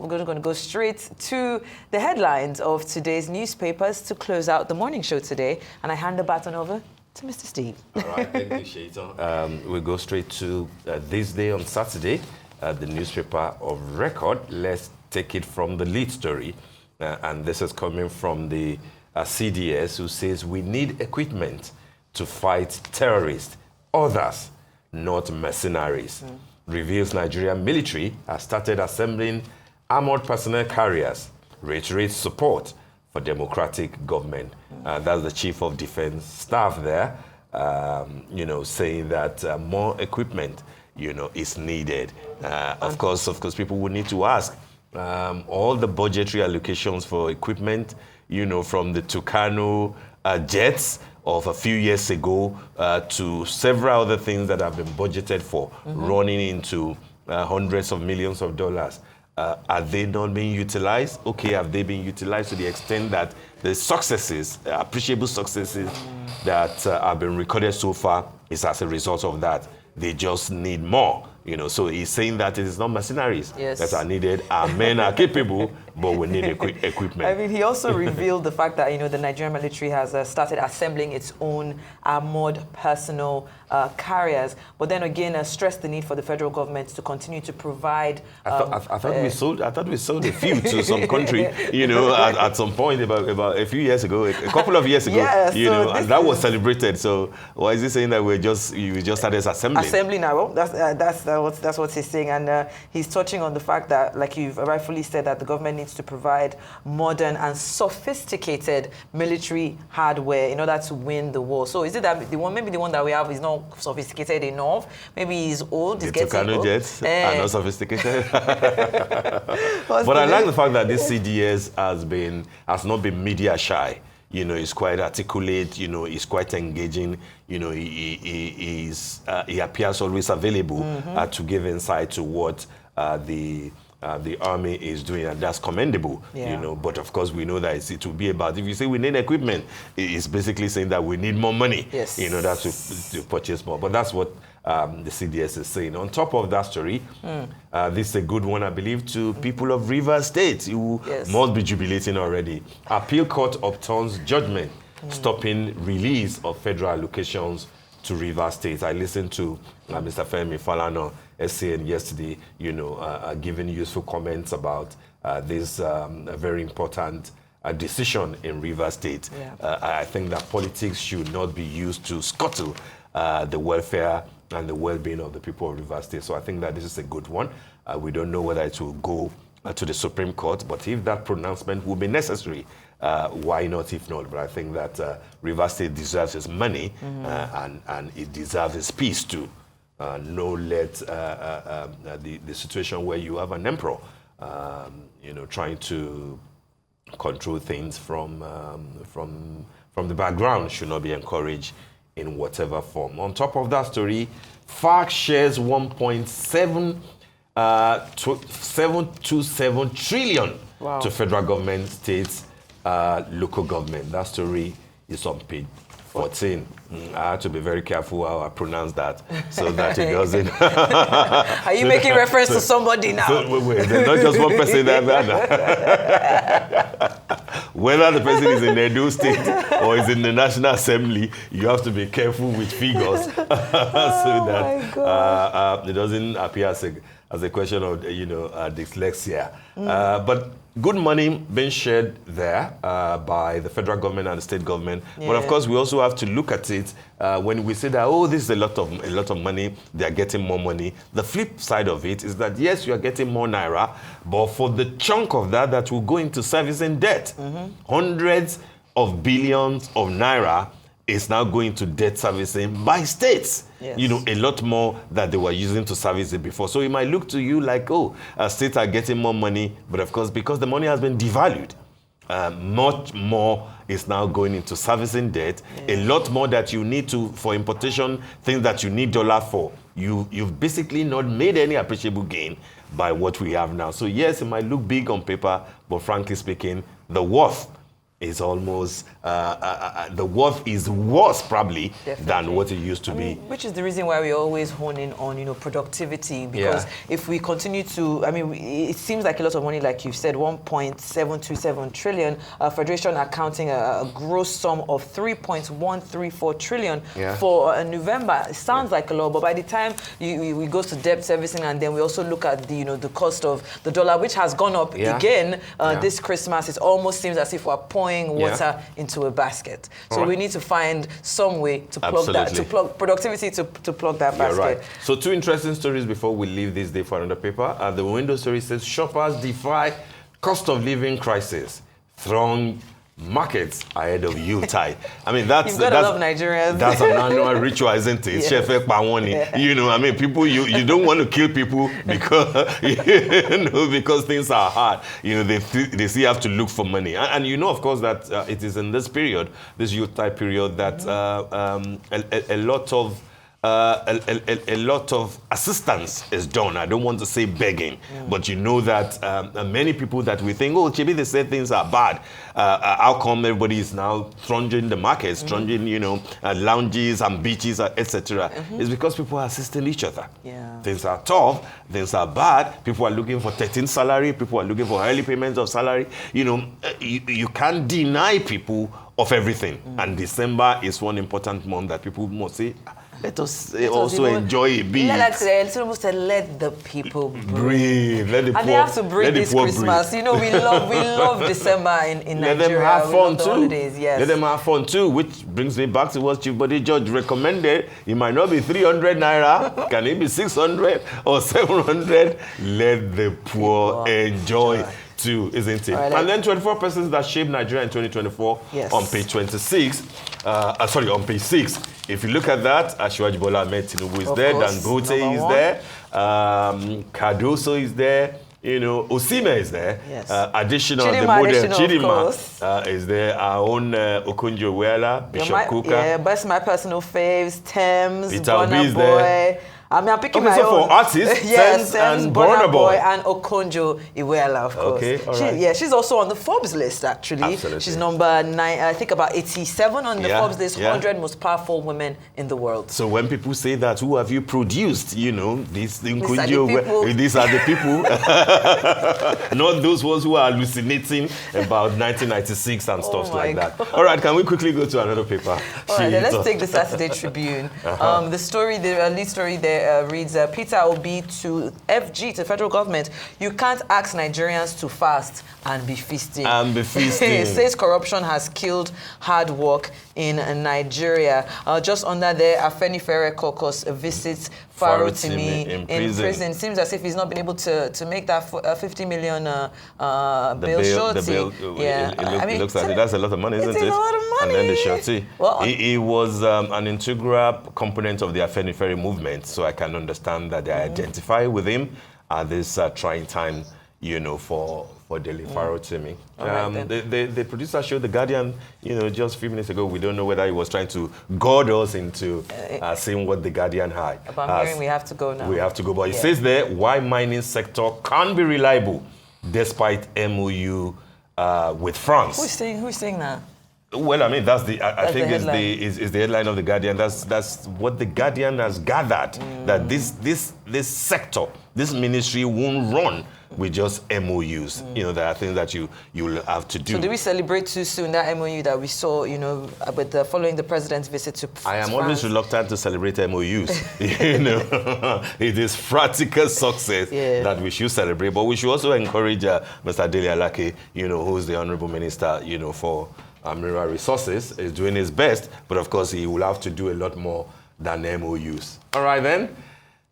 We're going to go straight to the headlines of today's newspapers to close out the morning show today. And I hand the baton over to Mr. Steve. All right, thank you, Shaitan. We'll go straight to this day on Saturday, the newspaper of record. Let's take it from the lead story. And this is coming from the CDS, who says we need equipment to fight terrorists, others, not mercenaries. Reveals Nigerian military has started assembling armored personnel carriers, reiterates support for democratic government. That's the Chief of Defense Staff there, saying that more equipment, is needed. Of course, people would need to ask, all the budgetary allocations for equipment, from the Tucano jets of a few years ago to several other things that have been budgeted for, running into hundreds of millions of dollars. Are they not being utilized? Okay, have they been utilized to the extent that the successes, appreciable successes that have been recorded so far is as a result of that? They just need more. So he's saying that it is not mercenaries that are needed. Our men are capable, but we need equipment. I mean, he also revealed the fact that, the Nigerian military has started assembling its own armored personnel carriers. But then again, stressed the need for the federal government to continue to provide. I thought we sold a few to some country, at some point about a few years ago, a couple of years ago, and that was celebrated. So why is he saying that you just started assembling? Assembling now, that's what he's saying, and he's touching on the fact that, like you've rightfully said, that the government needs to provide modern and sophisticated military hardware in order to win the war. So is it that the one that we have is not sophisticated enough? Maybe he's old. He's getting old. The Tucano jets are not sophisticated. But I like the fact that this CDS has not been media shy. He's quite articulate, he's quite engaging, he appears always available to give insight to what the army is doing, and that's commendable, But of course, we know that it will be about, if you say we need equipment, it's basically saying that we need more money in order to purchase more. But that's what the CDS is saying. On top of that story, this is a good one, I believe, to people of Rivers State who must be jubilating already. Appeal court upturns judgment stopping release of federal allocations to Rivers State. I listened to Mr. Femi Falana SAN yesterday, giving useful comments about this very important decision in Rivers State. I think that politics should not be used to scuttle the welfare and the well-being of the people of Rivers State. So I think that this is a good one. We don't know whether it will go to the Supreme Court, but if that pronouncement will be necessary, why not if not? But I think that Rivers State deserves its money and it deserves its peace too. Let the situation where you have an emperor, trying to control things from the background should not be encouraged in whatever form. On top of that story, FARC shares 1.727 trillion to federal government, states, local government. That story is on page 14. I have to be very careful how I pronounce that so that it doesn't. Are you making reference to somebody now? Wait, there's not just one person that. Whether the person is in the Edo State or is in the National Assembly, you have to be careful with figures so that it doesn't appear as a question of dyslexia. But good money being shared there by the federal government and the state government. But of course, we also have to look at it when we say that, this is a lot of money, they are getting more money. The flip side of it is that, yes, you are getting more naira, but for the chunk of that will go into servicing debt. Hundreds of billions of naira is now going to debt servicing by states. A lot more that they were using to service it before. So it might look to you like, states are getting more money, but of course, because the money has been devalued, much more is now going into servicing debt. A lot more that you need for importation, things that you need dollar for. You've basically not made any appreciable gain by what we have now. So yes, it might look big on paper, but frankly speaking, the worth is almost, the worth is worse probably than what it used to be. Which is the reason why we always hone in on, productivity, because if we continue to, it seems like a lot of money, like you said, 1.727 trillion, Federation accounting a gross sum of 3.134 trillion for November. It sounds like a lot, but by the time we go to debt servicing, and then we also look at the cost of the dollar, which has gone up again this Christmas, it almost seems as if we're pouring water into a basket. So we need to find some way to plug that, to plug productivity, to plug that basket. Right. So 2 interesting stories before we leave this day for another paper. The window story says shoppers defy cost of living crisis, throng markets ahead of Yuletide. That's a lot of Nigerians. That's an annual ritual, isn't it? People, you don't want to kill people because because things are hard. They still have to look for money, and of course that it is in this period, this Yuletide period, that a lot of assistance is done. I don't want to say begging, but that many people that we think, oh, maybe they say things are bad. How come everybody is now thronging the markets, thronging, lounges and beaches, etc.? It's because people are assisting each other. Things are tough, things are bad. People are looking for 13th salary. People are looking for early payments of salary. You can't deny people of everything. And December is one important month that people must say, let us also enjoy a bit. Let the people breathe. Let the and they have to breathe this Christmas. Breathe. We love December in Nigeria. Let them have fun too. Holidays, yes. Let them have fun too, which brings me back to what Chief Body Judge recommended. It might not be 300 naira. Can it be 600 or 700? Let the poor enjoy too, isn't it? Right, and then 24 persons that shaped Nigeria in 2024 on page 26. On page 6. If you look at that, Asiwaju Bola Ahmed Tinubu is there, Dangote is there, Cardoso is there, Osimhen is there. Yes. Additional, the model Chidima is there. Our own Okonjo-Iweala, Bishop Kuka. Yeah, best my personal faves, Thames, Burna Boy. I'm picking my own. For artists, yes, and Burna Boy and Okonjo-Iweala, of course. Okay, all right. She's also on the Forbes list, actually. Absolutely. She's number 9, I think about 87 on the Forbes list, 100 most powerful women in the world. So when people say that, who have you produced? These are the people. Not those ones who are hallucinating about 1996 and stuff like that. All right, can we quickly go to another paper? All right, let's take the Saturday Tribune. The lead story there reads, Peter Obi to FG, to federal government, you can't ask Nigerians to fast and be feasting. It says corruption has killed hard work in Nigeria. Just under there, Afenifere Caucus visits Farotimi in prison. Seems as if he's not been able to make that 50 million bail shorty. It looks like that's a lot of money, isn't it? It's a lot of money. And then the shorty. Well, he was an integral component of the Afenifere movement, so I can understand that they identify with him at this trying time, for Dele Farotimi. The producer showed The Guardian, just a few minutes ago. We don't know whether he was trying to goad us into seeing what The Guardian had. But I'm hearing we have to go now. We have to go. But it says there, why mining sector can't be reliable despite MOU with France. Who's saying that? Well, that's the. I think is the headline of The Guardian. That's what The Guardian has gathered, that this sector, this ministry won't run with just MOUs. There are things that you'll have to do. So do we celebrate too soon that MOU that we saw, following the president's visit to France? I am always reluctant to celebrate MOUs. It is practical success that we should celebrate, but we should also encourage Mr. Dele Alake, who is the Honorable Minister, for mineral resources, is doing his best, but of course he will have to do a lot more than MOUs. All right then.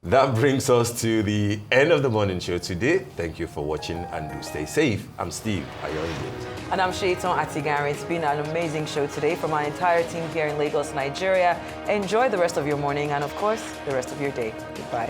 That brings us to the end of the morning show today. Thank you for watching and do stay safe. I'm Steve Ayoide. And I'm Shaitan Atigari. It's been an amazing show today from our entire team here in Lagos, Nigeria. Enjoy the rest of your morning and, of course, the rest of your day. Goodbye.